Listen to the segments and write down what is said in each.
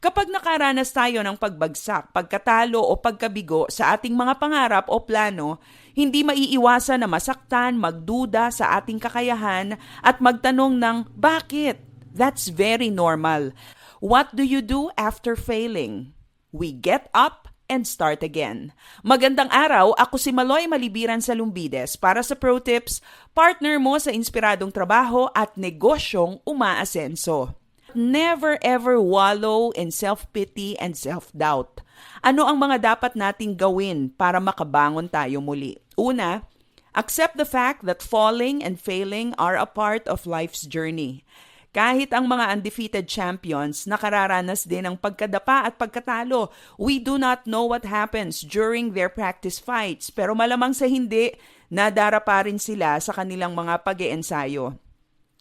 Kapag nakaranas tayo ng pagbagsak, pagkatalo o pagkabigo sa ating mga pangarap o plano, hindi maiiwasan na masaktan, magduda sa ating kakayahan at magtanong ng bakit? That's very normal. What do you do after failing? We get up and start again. Magandang araw, ako si Maloy Malibiran sa Lumbides para sa Pro Tips, partner mo sa inspiradong trabaho at negosyong umaasenso. Never ever wallow in self-pity and self-doubt. Ano ang mga dapat nating gawin para makabangon tayo muli? Una, accept the fact that falling and failing are a part of life's journey. Kahit ang mga undefeated champions nakararanas din ng pagkadapa at pagkatalo. We do not know what happens during their practice fights, pero malamang sa hindi, nadarapa rin sila sa kanilang mga pag-iensayo.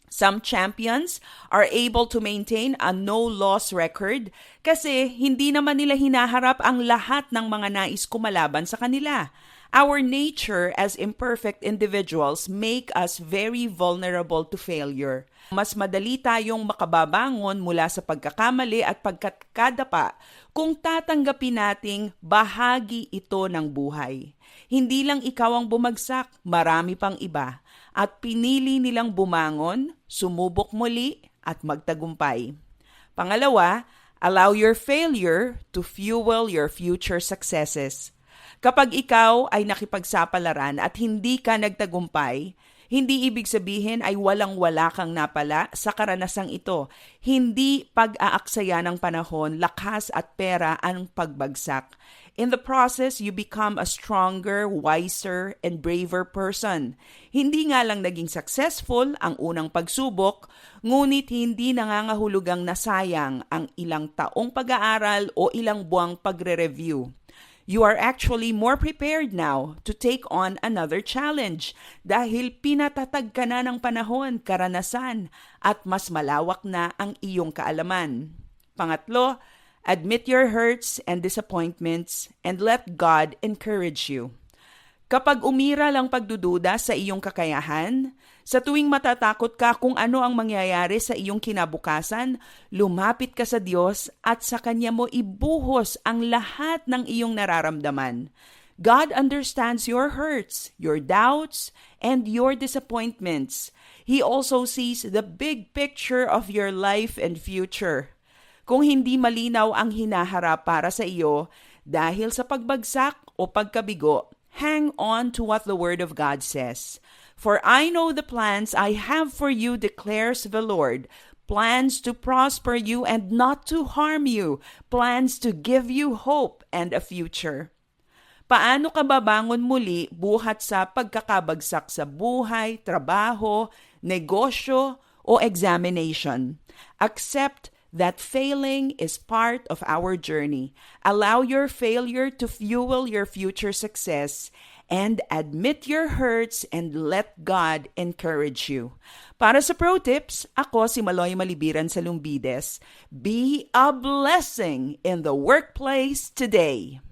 Some champions are able to maintain a no-loss record kasi hindi naman nila hinaharap ang lahat ng mga nais kumalaban sa kanila. Our nature as imperfect individuals make us very vulnerable to failure. Mas madali tayong makababangon mula sa pagkakamali at pagkakadapa kung tatanggapin nating bahagi ito ng buhay. Hindi lang ikaw ang bumagsak, marami pang iba. At pinili nilang bumangon, sumubok muli at magtagumpay. Pangalawa, allow your failure to fuel your future successes. Kapag ikaw ay nakipagsapalaran at hindi ka nagtagumpay, hindi ibig sabihin ay walang-wala kang napala sa karanasang ito. Hindi pag-aaksaya ng panahon, lakas at pera ang pagbagsak. In the process, you become a stronger, wiser, and braver person. Hindi nga lang naging successful ang unang pagsubok, ngunit hindi nangangahulugang nasayang ang ilang taong pag-aaral o ilang buwang pagre-review. You are actually more prepared now to take on another challenge dahil pinatatag ka na ng panahon, karanasan, at mas malawak na ang iyong kaalaman. Pangatlo, admit your hurts and disappointments and let God encourage you. Kapag umira lang pagdududa sa iyong kakayahan, sa tuwing matatakot ka kung ano ang mangyayari sa iyong kinabukasan, lumapit ka sa Diyos at sa Kanya mo ibuhos ang lahat ng iyong nararamdaman. God understands your hurts, your doubts, and your disappointments. He also sees the big picture of your life and future. Kung hindi malinaw ang hinaharap para sa iyo dahil sa pagbagsak o pagkabigo, hang on to what the Word of God says. For I know the plans I have for you, declares the Lord, plans to prosper you and not to harm you, plans to give you hope and a future. Paano ka babangon muli buhat sa pagkakabagsak sa buhay, trabaho, negosyo o examination? Accept that failing is part of our journey. Allow your failure to fuel your future success and admit your hurts and let God encourage you. Para sa Pro Tips, ako si Maloy Malibiran sa Lumbides. Be a blessing in the workplace today.